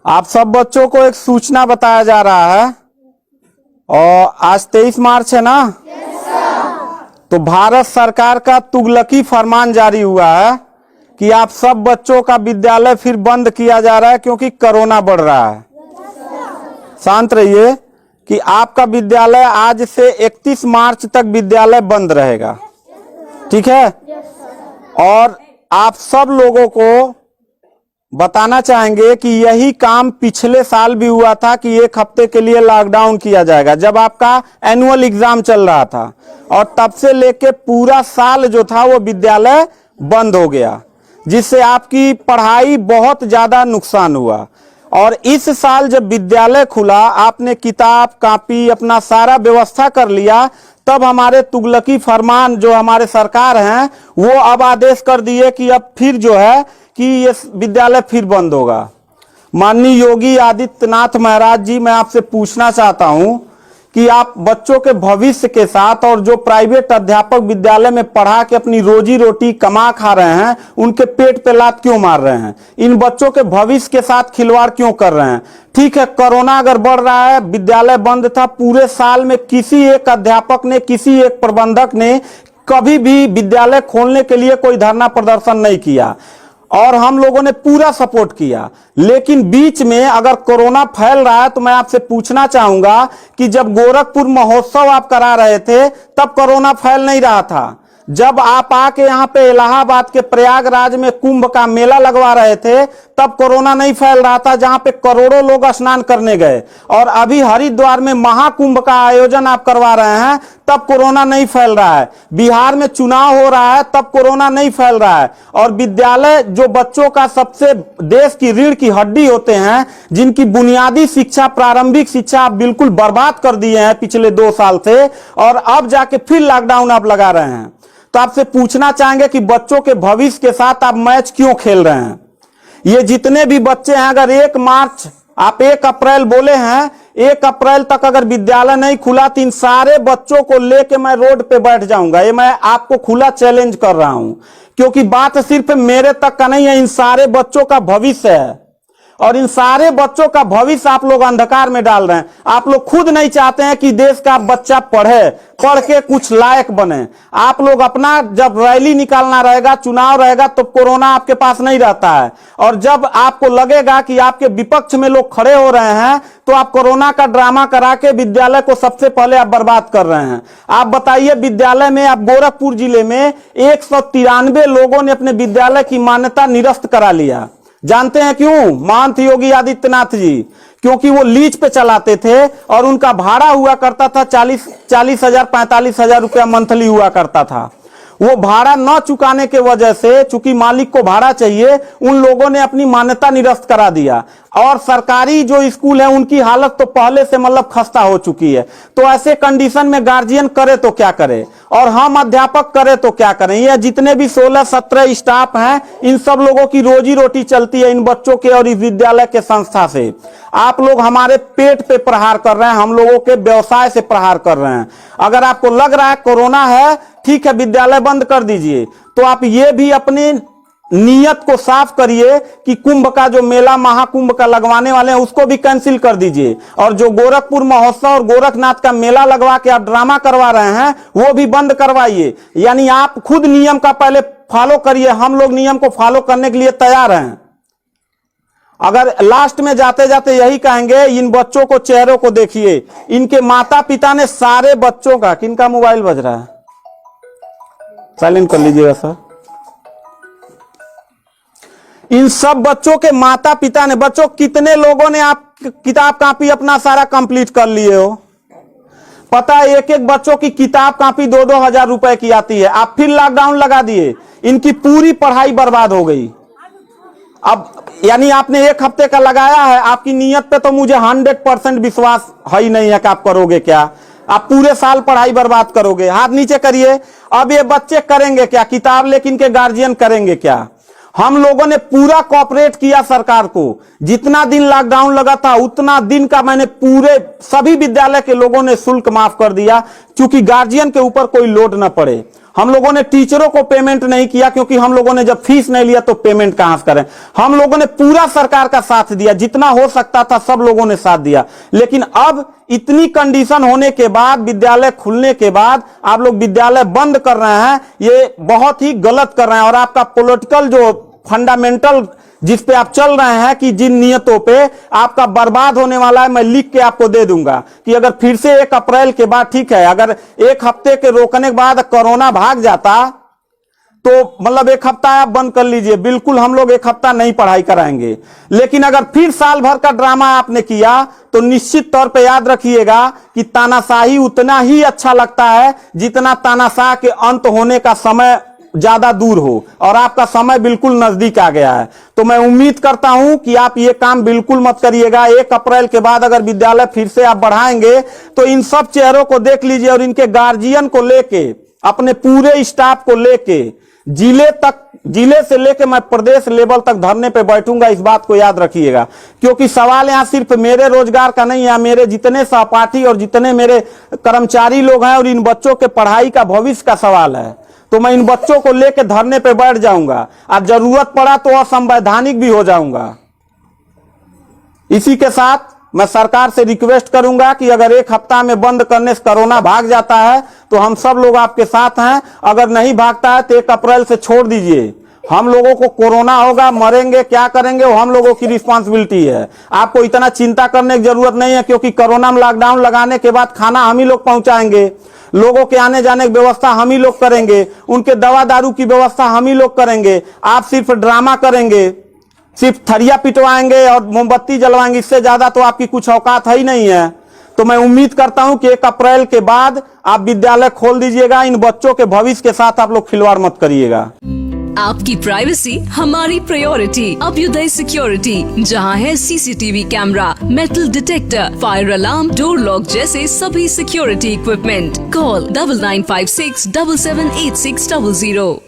आप सब बच्चों को एक सूचना बताया जा रहा है और आज 23 मार्च है ना। तो भारत सरकार का तुगलकी फरमान जारी हुआ है कि आप सब बच्चों का विद्यालय फिर बंद किया जा रहा है क्योंकि कोरोना बढ़ रहा है। शांत रहिए कि आपका विद्यालय आज से 31 मार्च तक विद्यालय बंद रहेगा, ठीक है। और आप सब लोगों को बताना चाहेंगे कि यही काम पिछले साल भी हुआ था कि एक हफ्ते के लिए लॉकडाउन किया जाएगा जब आपका एनुअल एग्जाम चल रहा था, और तब से लेके पूरा साल जो था वो विद्यालय बंद हो गया, जिससे आपकी पढ़ाई बहुत ज्यादा नुकसान हुआ। और इस साल जब विद्यालय खुला, आपने किताब कॉपी अपना सारा व्यवस्था कर लिया, तब हमारे तुगलकी फरमान जो हमारे सरकार हैं वो अब आदेश कर दिए कि अब फिर जो है कि ये विद्यालय फिर बंद होगा। माननीय योगी आदित्यनाथ महाराज जी, मैं आपसे पूछना चाहता हूं कि आप बच्चों के भविष्य के साथ और जो प्राइवेट अध्यापक विद्यालय में पढ़ा के अपनी रोजी रोटी कमा खा रहे हैं, उनके पेट पे लात क्यों मार रहे हैं? इन बच्चों के भविष्य के साथ खिलवाड़ क्यों कर रहे हैं? ठीक है, कोरोना अगर बढ़ रहा है, विद्यालय बंद था, पूरे साल में किसी एक अध्यापक ने, किसी एक प्रबंधक ने कभी भी विद्यालय खोलने के लिए कोई धरना प्रदर्शन नहीं किया और हम लोगों ने पूरा सपोर्ट किया। लेकिन बीच में अगर कोरोना फैल रहा है तो मैं आपसे पूछना चाहूंगा कि जब गोरखपुर महोत्सव आप करा रहे थे तब कोरोना फैल नहीं रहा था। जब आप आके यहाँ पे इलाहाबाद के प्रयागराज में कुंभ का मेला लगवा रहे थे तब कोरोना नहीं फैल रहा था, जहां पे करोड़ों लोग स्नान करने गए। और अभी हरिद्वार में महाकुंभ का आयोजन आप करवा रहे हैं तब कोरोना नहीं फैल रहा है। बिहार में चुनाव हो रहा है तब कोरोना नहीं फैल रहा है। और विद्यालय जो बच्चों का सबसे देश की रीढ़ की हड्डी होते हैं, जिनकी बुनियादी शिक्षा, प्रारंभिक शिक्षा आप बिल्कुल बर्बाद कर दिए हैं पिछले 2 साल से, और अब जाके फिर लॉकडाउन आप लगा रहे हैं। तो आपसे पूछना चाहेंगे कि बच्चों के भविष्य के साथ आप मैच क्यों खेल रहे हैं? ये जितने भी बच्चे हैं, अगर 1 मार्च आप 1 अप्रैल बोले हैं, 1 अप्रैल तक अगर विद्यालय नहीं खुला तो इन सारे बच्चों को लेके मैं रोड पे बैठ जाऊंगा। ये मैं आपको खुला चैलेंज कर रहा हूं, क्योंकि बात सिर्फ मेरे तक का नहीं है, इन सारे बच्चों का भविष्य है। और इन सारे बच्चों का भविष्य आप लोग अंधकार में डाल रहे हैं। आप लोग खुद नहीं चाहते हैं कि देश का बच्चा पढ़े, पढ़ के कुछ लायक बने। आप लोग अपना, जब रैली निकालना रहेगा, चुनाव रहेगा, तो कोरोना आपके पास नहीं रहता है। और जब आपको लगेगा कि आपके विपक्ष में लोग खड़े हो रहे हैं तो आप कोरोना का ड्रामा करा के विद्यालय को सबसे पहले आप बर्बाद कर रहे हैं। आप बताइए, विद्यालय में, आप गोरखपुर जिले में 193 लोगों ने अपने विद्यालय की मान्यता निरस्त करा लिया। जानते हैं क्यों? महंत योगी आदित्यनाथ जी, क्योंकि वो लीज पे चलाते थे और उनका भाड़ा हुआ करता था 40,000 45,000 रुपया मंथली हुआ करता था। वो भाड़ा न चुकाने के वजह से, चूंकि मालिक को भाड़ा चाहिए, उन लोगों ने अपनी मान्यता निरस्त करा दिया। और सरकारी जो स्कूल है उनकी हालत तो पहले से मतलब खस्ता हो चुकी है। तो ऐसे कंडीशन में गार्जियन करे तो क्या करे, और हम अध्यापक करे तो क्या करें? ये जितने भी 16-17 स्टाफ हैं, इन सब लोगों की रोजी रोटी चलती है इन बच्चों के और इस विद्यालय के संस्था से। आप लोग हमारे पेट पे प्रहार कर रहे हैं, हम लोगों के व्यवसाय से प्रहार कर रहे हैं। अगर आपको लग रहा है कोरोना है, ठीक है, विद्यालय बंद कर दीजिए, तो आप ये भी अपनी नियत को साफ करिए कि कुंभ का जो मेला, महाकुंभ का लगवाने वाले हैं, उसको भी कैंसिल कर दीजिए। और जो गोरखपुर महोत्सव और गोरखनाथ का मेला लगवा के आप ड्रामा करवा रहे हैं, वो भी बंद करवाइए। यानी आप खुद नियम का पहले फॉलो करिए, हम लोग नियम को फॉलो करने के लिए तैयार हैं। अगर लास्ट में जाते जाते यही कहेंगे, इन बच्चों को, चेहरों को देखिए, इनके माता पिता ने सारे बच्चों का, किनका मोबाइल बज रहा है, साइलेंट कर लीजिएगा सर। इन सब बच्चों के माता पिता ने, बच्चों कितने लोगों ने आप किताब कॉपी अपना सारा कंप्लीट कर लिए हो? पता है, एक एक बच्चों की किताब कॉपी 2-2 हजार रुपए की आती है। आप फिर लॉकडाउन लगा दिए, इनकी पूरी पढ़ाई बर्बाद हो गई। अब यानी आपने 1 हफ्ते का लगाया है, आपकी नीयत पे तो मुझे 100% विश्वास है ही नहीं है कि आप करोगे क्या। आप पूरे साल पढ़ाई बर्बाद करोगे। हाथ नीचे करिए। अब ये बच्चे करेंगे क्या? किताब लेकिन के गार्जियन करेंगे क्या? हम लोगों ने पूरा कोऑपरेट किया सरकार को। जितना दिन लॉकडाउन लगा था उतना दिन का मैंने पूरे सभी विद्यालय के लोगों ने शुल्क माफ कर दिया, क्योंकि गार्जियन के ऊपर कोई लोड न पड़े। हम लोगों ने टीचरों को पेमेंट नहीं किया, क्योंकि हम लोगों ने जब फीस नहीं लिया तो पेमेंट कहां से करें। हम लोगों ने पूरा सरकार का साथ दिया, जितना हो सकता था सब लोगों ने साथ दिया। लेकिन अब इतनी कंडीशन होने के बाद, विद्यालय खुलने के बाद आप लोग विद्यालय बंद कर रहे हैं, ये बहुत ही गलत कर रहे हैं। और आपका पॉलिटिकल जो फंडामेंटल जिस पे आप चल रहे हैं कि जिन नियतों पे आपका बर्बाद होने वाला है, मैं लिख के आपको दे दूंगा कि अगर फिर से 1 अप्रैल के बाद, ठीक है, अगर 1 हफ्ते के रोकने के बाद कोरोना भाग जाता तो मतलब 1 हफ्ता आप बंद कर लीजिए, बिल्कुल हम लोग 1 हफ्ता नहीं पढ़ाई कराएंगे। लेकिन अगर फिर साल भर का ड्रामा आपने किया तो निश्चित तौर पे याद रखिएगा कि तानाशाही उतना ही अच्छा लगता है जितना तानाशाह के अंत होने का समय ज्यादा दूर हो, और आपका समय बिल्कुल नजदीक आ गया है। तो मैं उम्मीद करता हूं कि आप ये काम बिल्कुल मत करिएगा। 1 अप्रैल के बाद अगर विद्यालय फिर से आप बढ़ाएंगे तो इन सब चेहरों को देख लीजिए, और इनके गार्जियन को लेके, अपने पूरे स्टाफ को लेके, जिले से लेके मैं प्रदेश लेवल तक धरने पे बैठूंगा। इस बात को याद रखिएगा, क्योंकि सवाल यहां सिर्फ मेरे रोजगार का नहीं है, मेरे जितने सहपाठी और जितने मेरे कर्मचारी लोग हैं और इन बच्चों के पढ़ाई का भविष्य का सवाल है। तो मैं इन बच्चों को लेकर धरने पे बैठ जाऊंगा, और जरूरत पड़ा तो असंवैधानिक भी हो जाऊंगा। इसी के साथ मैं सरकार से रिक्वेस्ट करूंगा कि अगर 1 हफ्ता में बंद करने से कोरोना भाग जाता है तो हम सब लोग आपके साथ हैं, अगर नहीं भागता है तो 1 अप्रैल से छोड़ दीजिए। हम लोगों को कोरोना होगा, मरेंगे, क्या करेंगे वो हम लोगों की रिस्पांसिबिलिटी है। आपको इतना चिंता करने की जरूरत नहीं है, क्योंकि कोरोना में लॉकडाउन लगाने के बाद खाना हम ही लोग पहुंचाएंगे, लोगों के आने जाने की व्यवस्था हम ही लोग करेंगे, उनके दवा दारू की व्यवस्था हम ही लोग करेंगे। आप सिर्फ ड्रामा करेंगे, सिर्फ थरिया पिटवाएंगे और मोमबत्ती जलवाएंगे, इससे ज्यादा तो आपकी कुछ औकात है ही नहीं है। तो मैं उम्मीद करता हूं कि 1 अप्रैल के बाद आप विद्यालय खोल दीजिएगा। इन बच्चों के भविष्य के साथ आप लोग खिलवाड़ मत करिएगा। आपकी प्राइवेसी हमारी प्रायोरिटी। अभ्युदय सिक्योरिटी, जहां है CCTV camera, metal detector, fire alarm, door lock जैसे सभी सिक्योरिटी इक्विपमेंट। कॉल 9956 778600।